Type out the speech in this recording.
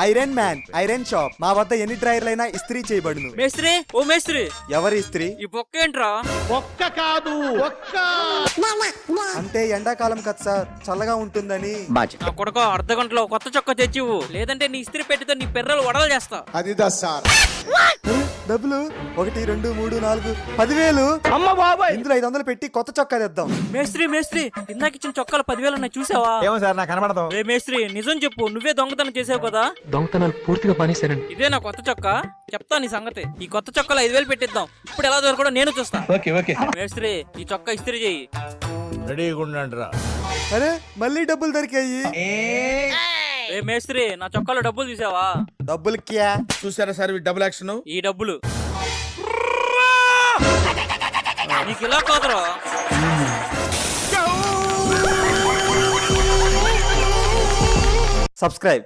Iron man iron shop మా వద్ద ఎన్ని డ్రైర్లైనా ఇస్త్రీ చేయబడును. మేస్త్రి, ఓ మేస్త్రి, ఎవరి ఇస్త్రీ? ఈ బొక్క ఏంట్రా? ఒక్క కాదు ఒక్క. అంటే ఎండాకాలం కదా సార్, చల్లగా ఉంటుందని. నా కొడుక అర్ధ గంటలో కొత్త చొక్కా తెచ్చివు, లేదంటే నీ ఇస్త్రీ పెట్టితో నీ పెర్రలు వడలు చేస్తా. అది సార్. డబ్బులు 1 2 3 4 10,000. అమ్మ బాబాయ్, ఇందులో 500 పెట్టి కొత్త చొక్కా తెద్దాం. మేస్త్రి మేస్త్రి, ఇందాక ఇచ్చిన చొక్కాలు 10,000 ఉన్నాయి, చూసావా? ఏమో సార్, నాకు కనబడదు. రే మేస్త్రి, నిజం చెప్పు, నువ్వే దొంగతనం చేసావు కదా? దొంగతనాలు పూర్తిగా పనిస్తానండి. ఇదే నా కొత్త చొక్కా, చెప్తా నీ సంగతి. ఈ కొత్త చొక్కాలు 5,000 పెట్టిద్దాం. ఇప్పుడు ఎలా దొరకడో నేను చూస్తా. ఓకే. మేస్త్రి, ఈ చొక్కా ఇస్త్రీ చెయ్యి. రెడీగా ఉండండి రా. అరే మళ్ళీ డబ్బులు దొరికాయి. రే మేస్త్రి, నా చొక్కాలో డబ్బులు చూసావా? డబ్బులు క్యా? చూసారా సార్ డబుల్ యాక్షన్. ఈ డబ్బులు నీకు ఇలా కాదురా. సబ్స్క్రైబ్.